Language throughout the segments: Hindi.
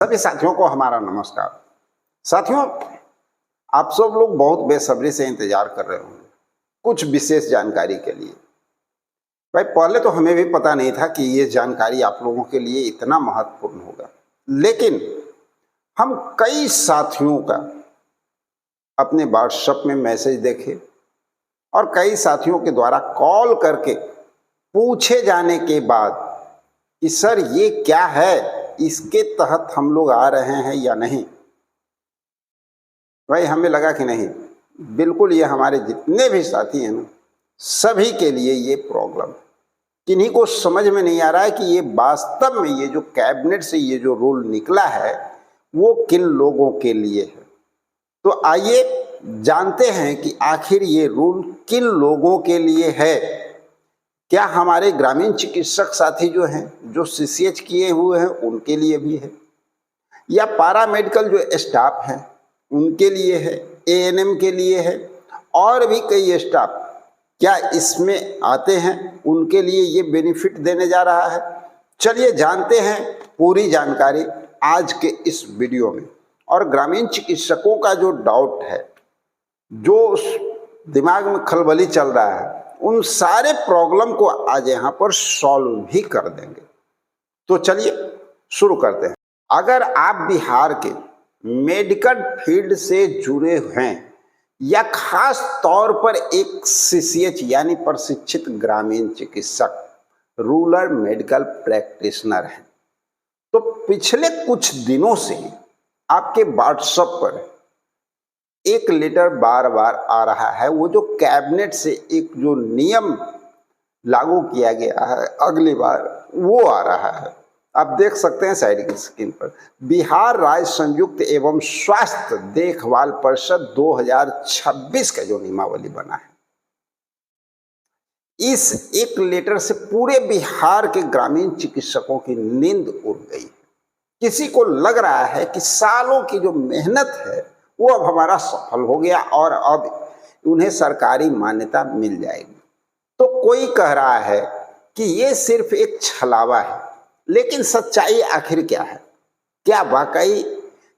सभी साथियों को हमारा नमस्कार। साथियों, आप सब लोग बहुत बेसब्री से इंतजार कर रहे होंगे कुछ विशेष जानकारी के लिए। भाई, पहले तो हमें भी पता नहीं था कि ये जानकारी आप लोगों के लिए इतना महत्वपूर्ण होगा, लेकिन हम कई साथियों का अपने व्हाट्सएप में मैसेज देखे और कई साथियों के द्वारा कॉल करके पूछे जाने के बाद कि सर ये क्या है, इसके तहत हम लोग आ रहे हैं या नहीं। भाई, हमें लगा कि नहीं, बिल्कुल ये हमारे जितने भी साथी हैं ना, सभी के लिए ये प्रॉब्लम। किन्हीं को समझ में नहीं आ रहा है कि ये वास्तव में ये जो कैबिनेट से ये जो रूल निकला है वो किन लोगों के लिए है। तो आइए जानते हैं कि आखिर ये रूल किन लोगों के लिए है। क्या हमारे ग्रामीण चिकित्सक साथी जो हैं, जो सीसीएच किए हुए हैं, उनके लिए भी है, या पैरामेडिकल जो स्टाफ हैं उनके लिए है, एएनएम के लिए है, और भी कई स्टाफ क्या इसमें आते हैं, उनके लिए ये बेनिफिट देने जा रहा है। चलिए जानते हैं पूरी जानकारी आज के इस वीडियो में। और ग्रामीण चिकित्सकों का जो डाउट है, जो दिमाग में खलबली चल रहा है, उन सारे प्रॉब्लम को आज यहाँ पर सॉल्व भी कर देंगे। तो चलिए शुरू करते हैं। अगर आप बिहार के मेडिकल फील्ड से जुड़े हैं या खास तौर पर एक सीसीएच यानी प्रशिक्षित ग्रामीण चिकित्सक, रूरल मेडिकल प्रैक्टिशनर हैं, तो पिछले कुछ दिनों से आपके व्हाट्सएप पर एक लेटर बार बार आ रहा है। वो जो कैबिनेट से एक जो नियम लागू किया गया है अगली बार, वो आ रहा है। आप देख सकते हैं साइड की स्क्रीन पर, बिहार राज्य संयुक्त एवं स्वास्थ्य देखभाल परिषद 2026 का जो नियमावली बना है, इस एक लेटर से पूरे बिहार के ग्रामीण चिकित्सकों की नींद उड़ गई। किसी को लग रहा है कि सालों की जो मेहनत है वो अब हमारा सफल हो गया और अब उन्हें सरकारी मान्यता मिल जाएगी। तो कोई कह रहा है कि ये सिर्फ एक छलावा है, लेकिन सच्चाई आखिर क्या है? क्या वाकई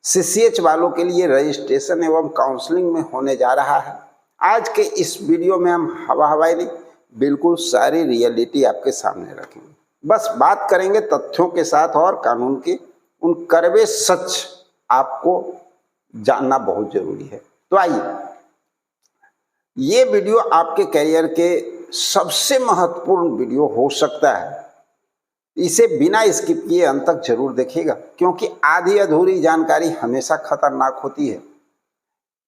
सीसीएच वालों के लिए रजिस्ट्रेशन एवं काउंसलिंग में होने जा रहा है? आज के इस वीडियो में हम हवाई नहीं, बिल्कुल सारी रियलिटी आपके सामने रखेंगे। बस बात करेंगे तथ्यों के साथ, और कानून के उन कड़वे सच आपको जानना बहुत जरूरी है। तो आइए, ये वीडियो आपके करियर के सबसे महत्वपूर्ण वीडियो हो सकता है। इसे बिना स्किप किए अंत तक जरूर देखिएगा, क्योंकि आधी अधूरी जानकारी हमेशा खतरनाक होती है।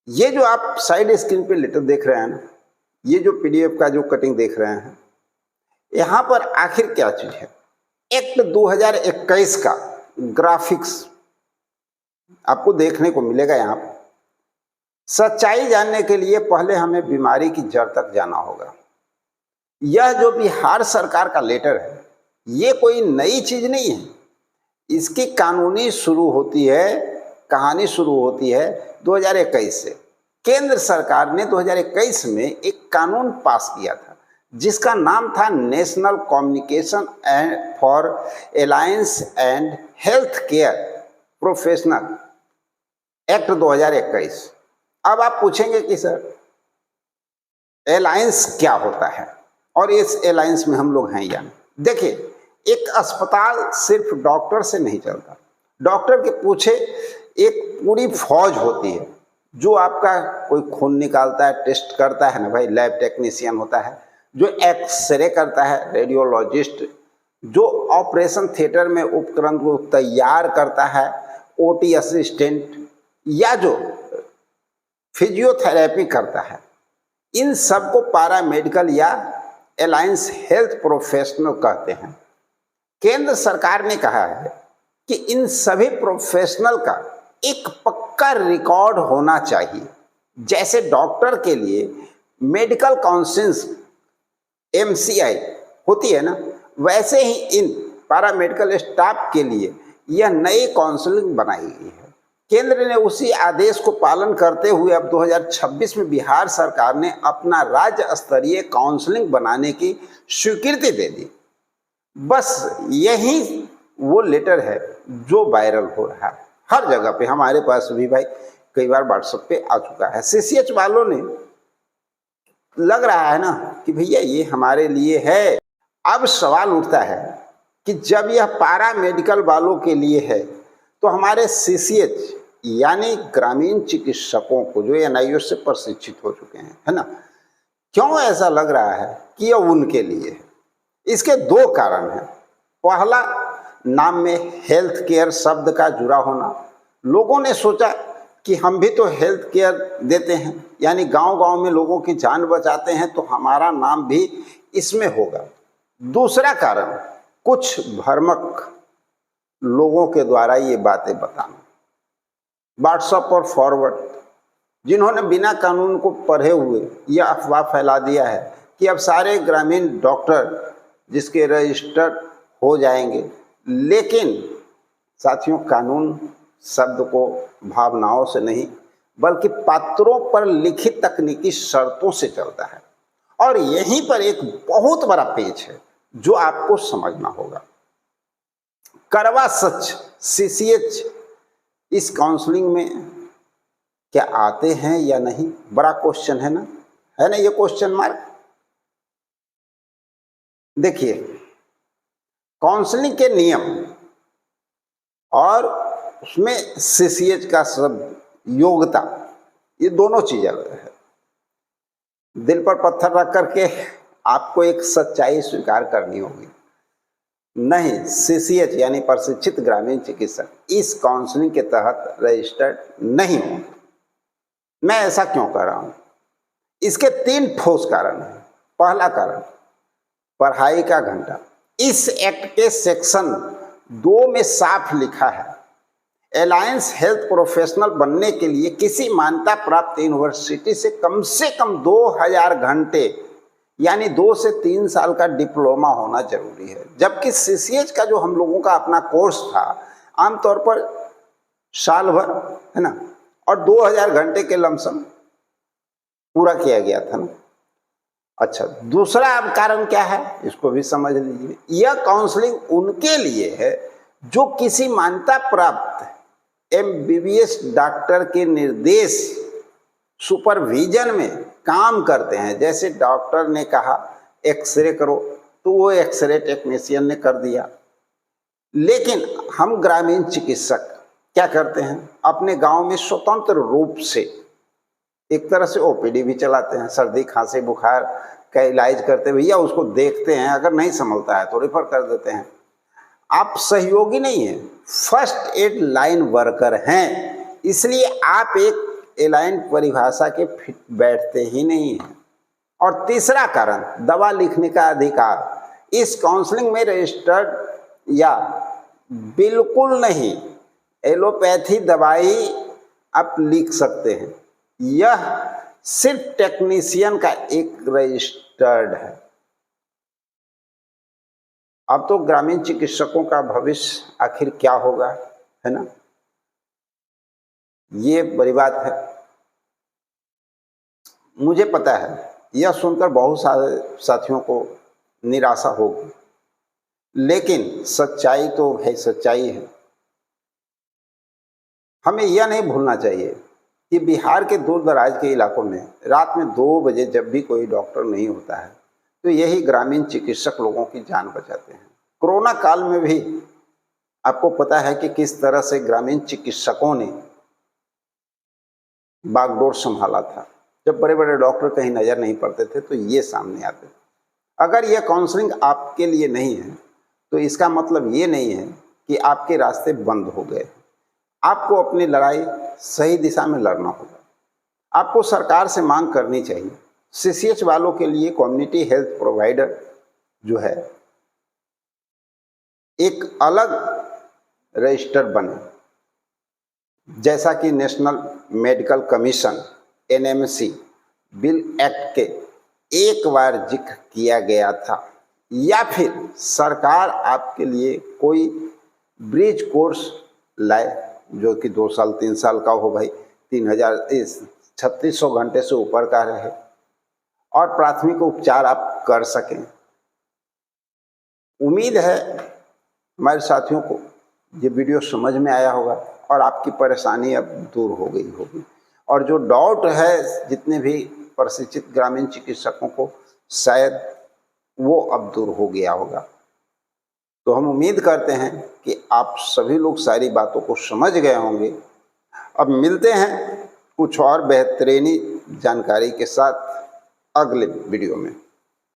ये जो आप साइड स्क्रीन पे लेटर देख रहे हैं ना, ये जो पीडीएफ का जो कटिंग देख रहे हैं, यहाँ पर आखिर क्या चीज है? एक्ट 2021 का ग्राफिक्स आपको देखने को मिलेगा। यहाँ पर सच्चाई जानने के लिए पहले हमें बीमारी की जड़ तक जाना होगा। यह जो बिहार सरकार का लेटर है, ये कोई नई चीज नहीं है। इसकी कहानी शुरू होती है 2021 से। केंद्र सरकार ने 2021 में एक कानून पास किया था, जिसका नाम था national communication and for alliance and health care professional act 2021। अब आप पूछेंगे कि सर अलायंस क्या होता है और इस अलायंस में हम लोग हैं या नहीं? देखिए, एक अस्पताल सिर्फ डॉक्टर से नहीं चलता। डॉक्टर के पीछे एक पूरी फौज होती है, जो आपका कोई खून निकालता है, टेस्ट करता है ना भाई, लैब टेक्नीशियन होता है, जो एक्सरे करता है, रेडियोलॉजिस्ट, जो ऑपरेशन थिएटर में उपकरण को तैयार करता है, ओटी असिस्टेंट, या जो फिजियोथेरेपी करता है। इन सबको पैरामेडिकल या अलायंस हेल्थ प्रोफेशनल कहते हैं। केंद्र सरकार ने कहा है कि इन सभी प्रोफेशनल का एक पक्का रिकॉर्ड होना चाहिए। जैसे डॉक्टर के लिए मेडिकल काउंसिल एमसीआई होती है ना, वैसे ही इन पैरामेडिकल स्टाफ के लिए यह नई काउंसलिंग बनाई गई है। केंद्र ने उसी आदेश को पालन करते हुए अब 2026 में बिहार सरकार ने अपना राज्य स्तरीय काउंसलिंग बनाने की स्वीकृति दे दी। बस यही वो लेटर है जो वायरल हो रहा है। हर जगह पे हमारे पास भी भाई कई बार व्हाट्सएप पे आ चुका है। सीसीएच वालों ने लग रहा है ना कि भैया ये हमारे लिए है। अब सवाल उठता है कि जब यह पारा मेडिकल वालों के लिए है तो हमारे सीसीएच यानी ग्रामीण चिकित्सकों को जो एनआईओ से प्रशिक्षित हो चुके हैं, है ना, क्यों ऐसा लग रहा है कि यह उनके लिए है? इसके दो कारण हैं। पहला, नाम में हेल्थ केयर शब्द का जुड़ा होना। लोगों ने सोचा कि हम भी तो हेल्थ केयर देते हैं, यानी गांव-गांव में लोगों की जान बचाते हैं, तो हमारा नाम भी इसमें होगा। दूसरा कारण, कुछ भ्रामक लोगों के द्वारा ये बातें बताना, व्हाट्सएप पर फॉरवर्ड, जिन्होंने बिना कानून को पढ़े हुए यह अफवाह फैला दिया है कि अब सारे ग्रामीण डॉक्टर जिसके रजिस्टर हो जाएंगे। लेकिन साथियों, कानून शब्द को भावनाओं से नहीं बल्कि पात्रों पर लिखित तकनीकी शर्तों से चलता है, और यहीं पर एक बहुत बड़ा पेच है जो आपको समझना होगा। करवा सच सीसीएच इस काउंसलिंग में क्या आते हैं या नहीं, बड़ा क्वेश्चन है ना ये क्वेश्चन मार्क। देखिए, काउंसलिंग के नियम और उसमें सीसीएच का शब्द योग्यता, ये दोनों चीजें अलग है। दिल पर पत्थर रख करके आपको एक सच्चाई स्वीकार करनी होगी। नहीं, सीसीएच यानी प्रशिक्षित ग्रामीण चिकित्सक इस काउंसलिंग के तहत रजिस्टर्ड नहीं हो। मैं ऐसा क्यों कह रहा हूं? इसके 3 ठोस कारण हैं। पहला कारण, पढ़ाई का घंटा। इस एक्ट के सेक्शन 2 में साफ लिखा है, अलायंस हेल्थ प्रोफेशनल बनने के लिए किसी मान्यता प्राप्त यूनिवर्सिटी से कम 2000 घंटे यानी 2 से 3 साल का डिप्लोमा होना जरूरी है। जबकि सीसीएच का जो हम लोगों का अपना कोर्स था आमतौर पर साल भर, है ना, और 2000 घंटे के लमसम पूरा किया गया था ना। अच्छा, दूसरा अब कारण क्या है, इसको भी समझ लीजिए। यह काउंसलिंग उनके लिए है जो किसी मान्यता प्राप्त एमबीबीएस डॉक्टर के निर्देश सुपरविजन में काम करते हैं। जैसे डॉक्टर ने कहा एक्सरे करो तो वो एक्सरे टेक्नीशियन ने कर दिया। लेकिन हम ग्रामीण चिकित्सक क्या करते हैं, अपने गांव में स्वतंत्र रूप से एक तरह से ओपीडी भी चलाते हैं। सर्दी खांसी बुखार का इलाज करते भैया उसको देखते हैं, अगर नहीं संभलता है तो रेफर कर देते हैं। आप सहयोगी नहीं हैं, फर्स्ट एड लाइन वर्कर हैं, इसलिए आप एक एलाइन परिभाषा के फिट बैठते ही नहीं हैं। और तीसरा कारण, दवा लिखने का अधिकार। इस काउंसलिंग में रजिस्टर्ड या बिल्कुल नहीं एलोपैथी दवाई आप लिख सकते हैं, यह सिर्फ टेक्नीशियन का एक रजिस्टर्ड है। अब तो ग्रामीण चिकित्सकों का भविष्य आखिर क्या होगा, है ना, ये बड़ी बात है। मुझे पता है यह सुनकर बहुत सारे साथियों को निराशा होगी, लेकिन सच्चाई तो है, सच्चाई है। हमें यह नहीं भूलना चाहिए कि बिहार के दूर दराज के इलाकों में रात में 2 बजे जब भी कोई डॉक्टर नहीं होता है तो यही ग्रामीण चिकित्सक लोगों की जान बचाते हैं। कोरोना काल में भी आपको पता है कि किस तरह से ग्रामीण चिकित्सकों ने बागडोर संभाला था। जब बड़े बड़े डॉक्टर कहीं नजर नहीं पड़ते थे तो ये सामने आते थे। अगर यह काउंसलिंग आपके लिए नहीं है तो इसका मतलब ये नहीं है कि आपके रास्ते बंद हो गए। आपको अपनी लड़ाई सही दिशा में लड़ना होगा। आपको सरकार से मांग करनी चाहिए सीसीएच वालों के लिए कम्युनिटी हेल्थ प्रोवाइडर जो है एक अलग रजिस्टर बने, जैसा कि national medical commission NMC bill act के एक बार जिक्र किया गया था, या फिर सरकार आपके लिए कोई ब्रिज कोर्स लाए जो कि 2 साल 3 साल का हो भाई, 3600 घंटे से ऊपर का रहे और प्राथमिक उपचार आप कर सकें। उम्मीद है हमारे साथियों को ये वीडियो समझ में आया होगा और आपकी परेशानी अब दूर हो गई होगी। और जो डाउट है जितने भी प्रशिक्षित ग्रामीण चिकित्सकों को, शायद वो अब दूर हो गया होगा। तो हम उम्मीद करते हैं कि आप सभी लोग सारी बातों को समझ गए होंगे। अब मिलते हैं कुछ और बेहतरीनी जानकारी के साथ अगले वीडियो में।